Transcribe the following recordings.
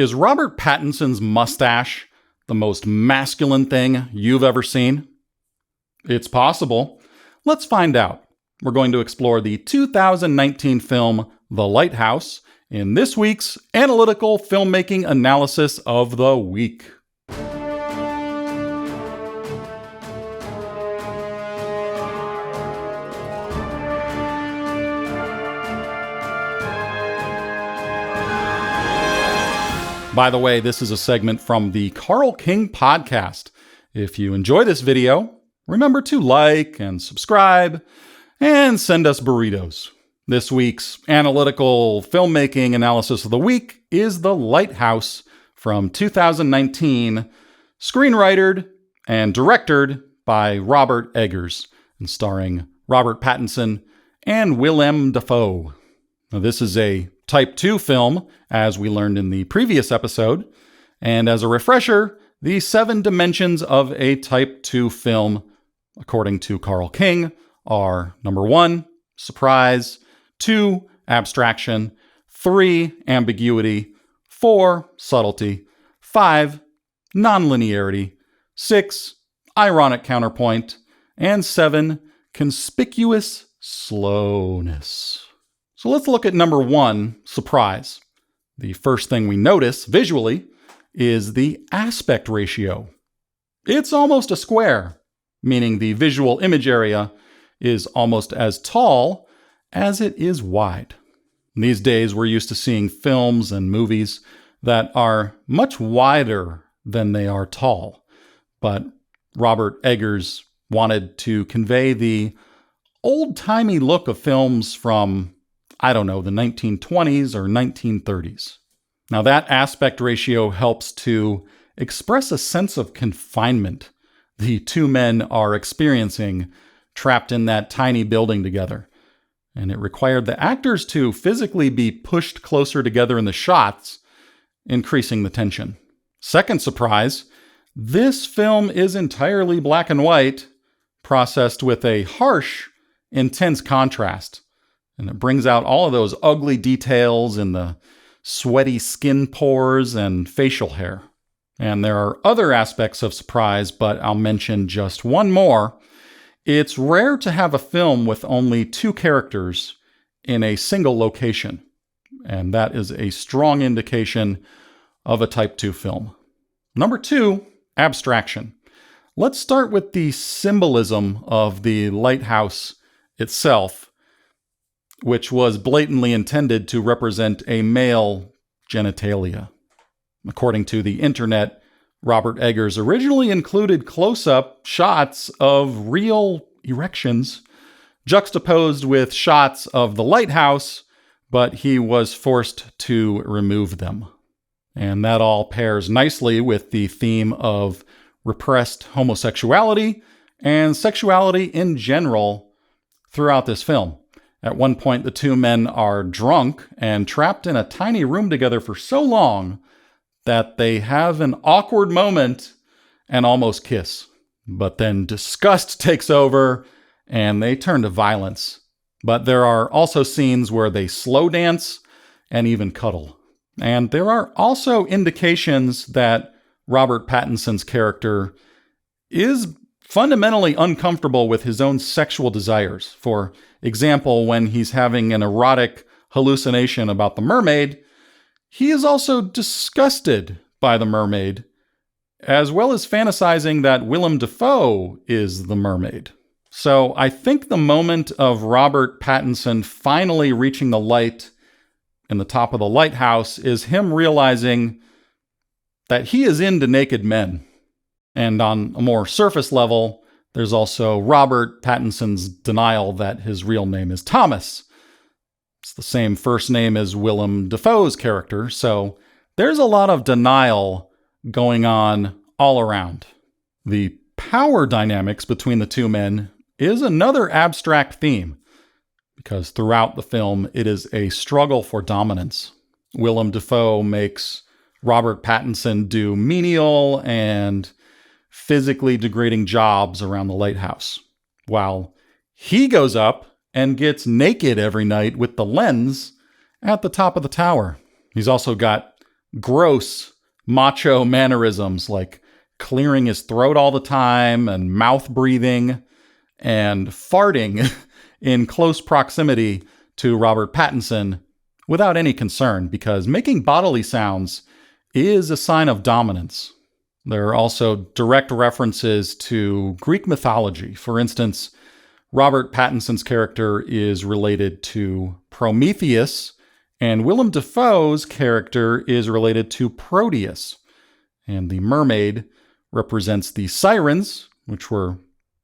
Is Robert Pattinson's mustache the most masculine thing you've ever seen? It's possible. Let's find out. We're going to explore the 2019 film The Lighthouse in this week's Analytical Filmmaking Analysis of the Week. By the way, this is a segment from the Carl King podcast. If you enjoy this video, remember to like and subscribe and send us burritos. This week's Analytical Filmmaking Analysis of the Week is The Lighthouse from 2019, screenwritered and directed by Robert Eggers, and starring Robert Pattinson and Willem Dafoe. Now, this is a Type 2 film, as we learned in the previous episode. And as a refresher, the 7 dimensions of a Type 2 film, according to Carl King, are number 1, surprise, 2, abstraction, 3, ambiguity, 4, subtlety, 5, nonlinearity, 6, ironic counterpoint, and 7, conspicuous slowness. So let's look at number 1, surprise. The first thing we notice visually is the aspect ratio. It's almost a square, meaning the visual image area is almost as tall as it is wide. These days, we're used to seeing films and movies that are much wider than they are tall. But Robert Eggers wanted to convey the old-timey look of films from the 1920s or 1930s. Now, that aspect ratio helps to express a sense of confinement the two men are experiencing trapped in that tiny building together. And it required the actors to physically be pushed closer together in the shots, increasing the tension. Second surprise, this film is entirely black and white, processed with a harsh, intense contrast. And it brings out all of those ugly details in the sweaty skin pores and facial hair. And there are other aspects of surprise, but I'll mention just one more. It's rare to have a film with only 2 characters in a single location. And that is a strong indication of a Type 2 film. Number 2, abstraction. Let's start with the symbolism of the lighthouse itself, which was blatantly intended to represent a male genitalia. According to the internet, Robert Eggers originally included close-up shots of real erections, juxtaposed with shots of the lighthouse, but he was forced to remove them. And that all pairs nicely with the theme of repressed homosexuality and sexuality in general throughout this film. At one point, the 2 men are drunk and trapped in a tiny room together for so long that they have an awkward moment and almost kiss. But then disgust takes over and they turn to violence. But there are also scenes where they slow dance and even cuddle. And there are also indications that Robert Pattinson's character is fundamentally uncomfortable with his own sexual desires. For example, when he's having an erotic hallucination about the mermaid, he is also disgusted by the mermaid, as well as fantasizing that Willem Dafoe is the mermaid. So I think the moment of Robert Pattinson finally reaching the light in the top of the lighthouse is him realizing that he is into naked men. And on a more surface level, there's also Robert Pattinson's denial that his real name is Thomas. It's the same first name as Willem Dafoe's character, so there's a lot of denial going on all around. The power dynamics between the 2 men is another abstract theme, because throughout the film, it is a struggle for dominance. Willem Dafoe makes Robert Pattinson do menial and physically degrading jobs around the lighthouse, while he goes up and gets naked every night with the lens at the top of the tower. He's also got gross macho mannerisms like clearing his throat all the time and mouth breathing and farting in close proximity to Robert Pattinson without any concern, because making bodily sounds is a sign of dominance. There are also direct references to Greek mythology. For instance, Robert Pattinson's character is related to Prometheus, and Willem Dafoe's character is related to Proteus. And the mermaid represents the sirens, which were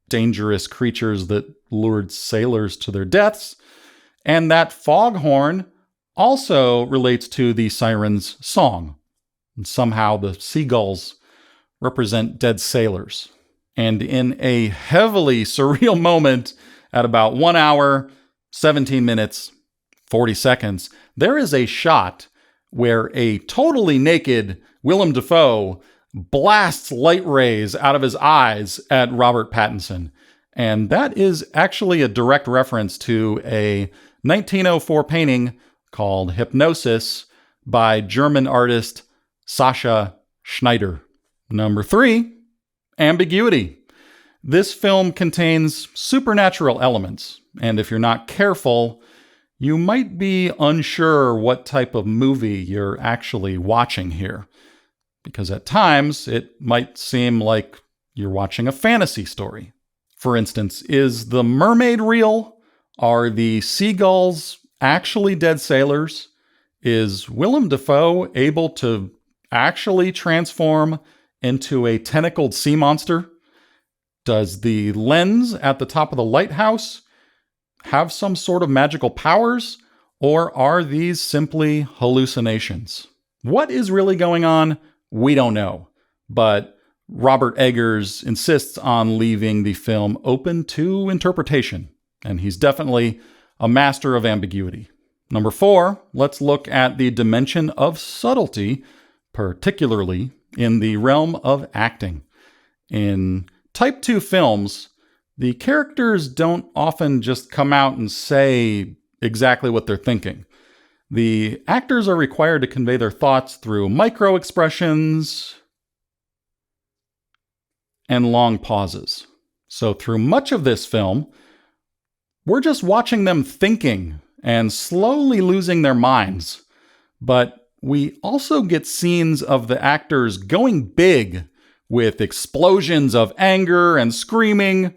dangerous creatures that lured sailors to their deaths. And that foghorn also relates to the siren's song. And somehow the seagulls represent dead sailors. And in a heavily surreal moment at about 1 hour, 17 minutes, 40 seconds, there is a shot where a totally naked Willem Dafoe blasts light rays out of his eyes at Robert Pattinson. And that is actually a direct reference to a 1904 painting called Hypnosis by German artist Sascha Schneider. Number 3, ambiguity. This film contains supernatural elements, and if you're not careful, you might be unsure what type of movie you're actually watching here, because at times it might seem like you're watching a fantasy story. For instance, is the mermaid real? Are the seagulls actually dead sailors? Is Willem Dafoe able to actually transform into a tentacled sea monster? Does the lens at the top of the lighthouse have some sort of magical powers, or are these simply hallucinations? What is really going on? We don't know, but Robert Eggers insists on leaving the film open to interpretation, and he's definitely a master of ambiguity. Number 4, let's look at the dimension of subtlety, particularly in the realm of acting. In Type 2 films, the characters don't often just come out and say exactly what they're thinking. The actors are required to convey their thoughts through micro-expressions and long pauses. So through much of this film, we're just watching them thinking and slowly losing their minds. But we also get scenes of the actors going big with explosions of anger and screaming,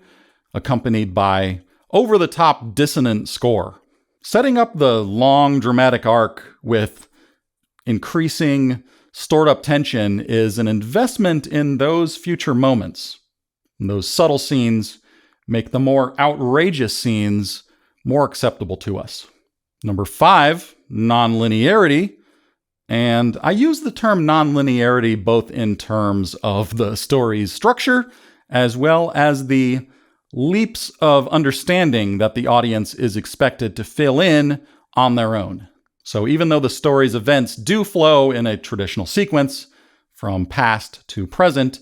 accompanied by over-the-top dissonant score. Setting up the long dramatic arc with increasing stored-up tension is an investment in those future moments. And those subtle scenes make the more outrageous scenes more acceptable to us. Number 5, nonlinearity. And I use the term nonlinearity both in terms of the story's structure as well as the leaps of understanding that the audience is expected to fill in on their own. So even though the story's events do flow in a traditional sequence from past to present,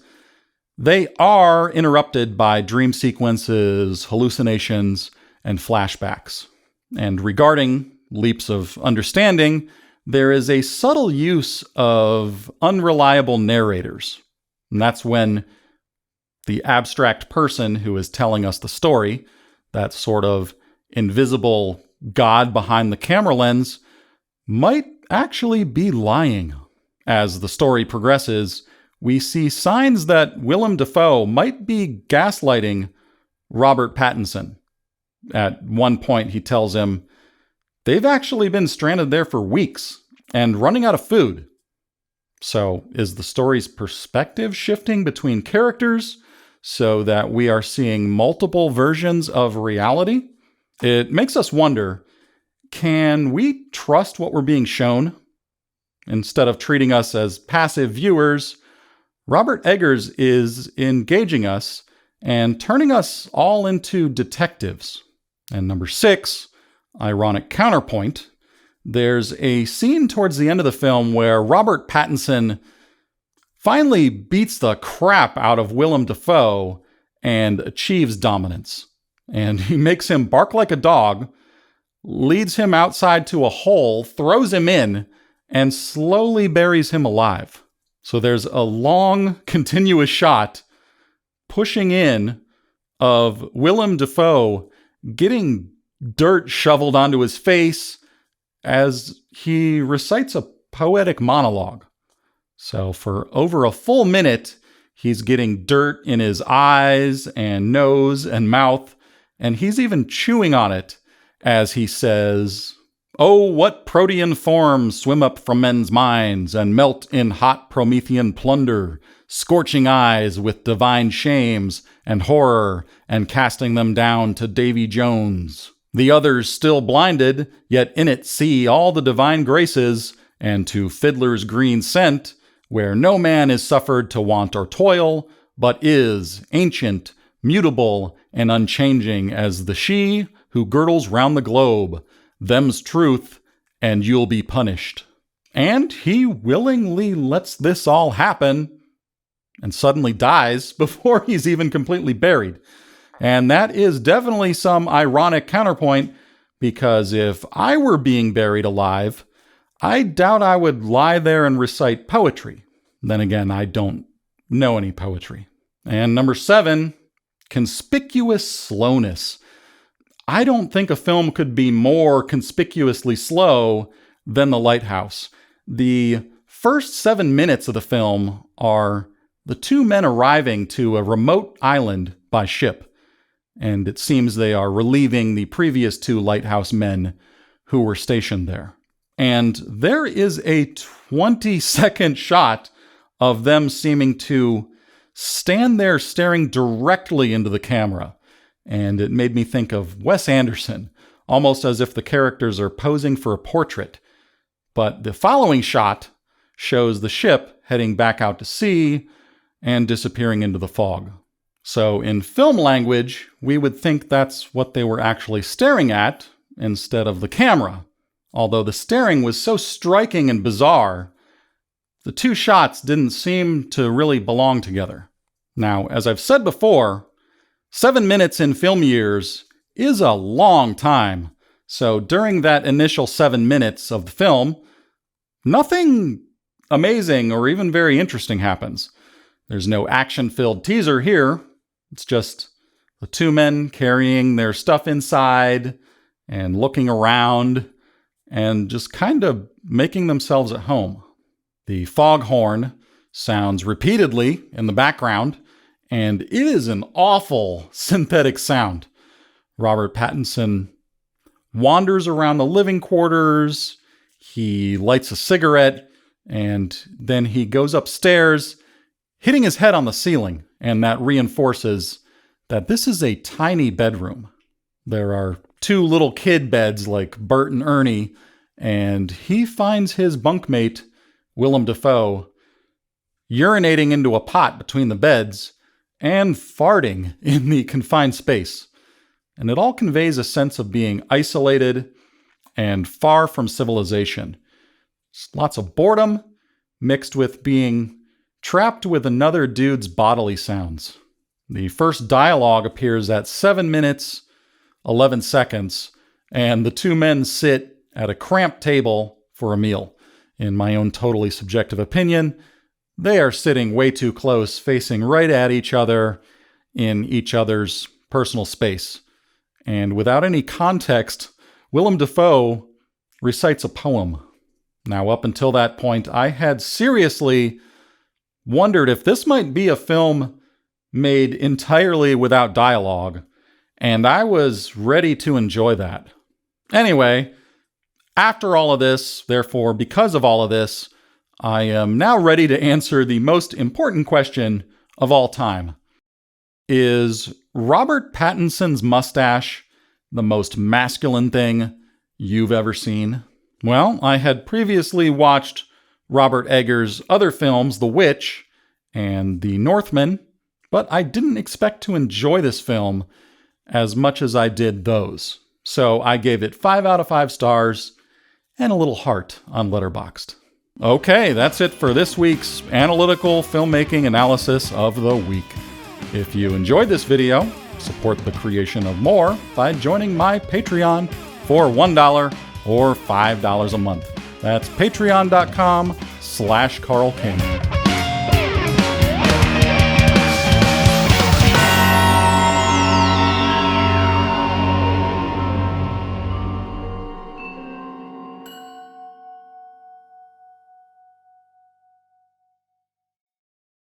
they are interrupted by dream sequences, hallucinations, and flashbacks. And regarding leaps of understanding, there is a subtle use of unreliable narrators. And that's when the abstract person who is telling us the story, that sort of invisible god behind the camera lens, might actually be lying. As the story progresses, we see signs that Willem Dafoe might be gaslighting Robert Pattinson. At one point, he tells him, they've actually been stranded there for weeks and running out of food. So is the story's perspective shifting between characters so that we are seeing multiple versions of reality? It makes us wonder, can we trust what we're being shown? Instead of treating us as passive viewers, Robert Eggers is engaging us and turning us all into detectives. And number 6, ironic counterpoint, there's a scene towards the end of the film where Robert Pattinson finally beats the crap out of Willem Dafoe and achieves dominance. And he makes him bark like a dog, leads him outside to a hole, throws him in, and slowly buries him alive. So there's a long, continuous shot pushing in of Willem Dafoe getting dirt shoveled onto his face as he recites a poetic monologue. So for over a full minute, he's getting dirt in his eyes and nose and mouth, and he's even chewing on it as he says, "Oh, what protean forms swim up from men's minds and melt in hot Promethean plunder, scorching eyes with divine shames and horror and casting them down to Davy Jones. The others still blinded, yet in it see all the divine graces, and to fiddler's green scent, where no man is suffered to want or toil, but is ancient, mutable, and unchanging as the she who girdles round the globe. Them's truth, and you'll be punished." And he willingly lets this all happen and suddenly dies before he's even completely buried. And that is definitely some ironic counterpoint, because if I were being buried alive, I doubt I would lie there and recite poetry. Then again, I don't know any poetry. And number 7, conspicuous slowness. I don't think a film could be more conspicuously slow than The Lighthouse. The first 7 minutes of the film are the two men arriving to a remote island by ship, and it seems they are relieving the previous 2 lighthouse men who were stationed there. And there is a 20-second shot of them seeming to stand there staring directly into the camera. And it made me think of Wes Anderson, almost as if the characters are posing for a portrait. But the following shot shows the ship heading back out to sea and disappearing into the fog. So in film language, we would think that's what they were actually staring at instead of the camera. Although the staring was so striking and bizarre, the 2 shots didn't seem to really belong together. Now, as I've said before, 7 minutes in film years is a long time. So during that initial 7 minutes of the film, nothing amazing or even very interesting happens. There's no action-filled teaser here. It's just the 2 men carrying their stuff inside and looking around and just kind of making themselves at home. The foghorn sounds repeatedly in the background, and it is an awful synthetic sound. Robert Pattinson wanders around the living quarters, he lights a cigarette, and then he goes upstairs, hitting his head on the ceiling, and that reinforces that this is a tiny bedroom. There are 2 little kid beds like Bert and Ernie, and he finds his bunkmate, Willem Dafoe, urinating into a pot between the beds and farting in the confined space. And it all conveys a sense of being isolated and far from civilization. Just lots of boredom mixed with being trapped with another dude's bodily sounds. The first dialogue appears at 7 minutes, 11 seconds, and the 2 men sit at a cramped table for a meal. In my own totally subjective opinion, they are sitting way too close, facing right at each other in each other's personal space. And without any context, Willem Dafoe recites a poem. Now, up until that point, I had seriously wondered if this might be a film made entirely without dialogue, and I was ready to enjoy that. Anyway, after all of this, therefore, because of all of this, I am now ready to answer the most important question of all time. Is Robert Pattinson's mustache the most masculine thing you've ever seen? Well, I had previously watched Robert Eggers' other films, The Witch and The Northman, but I didn't expect to enjoy this film as much as I did those. So I gave it 5 out of 5 stars and a little heart on Letterboxd. Okay, that's it for this week's analytical filmmaking analysis of the week. If you enjoyed this video, support the creation of more by joining my Patreon for $1 or $5 a month. That's patreon.com/Carl King.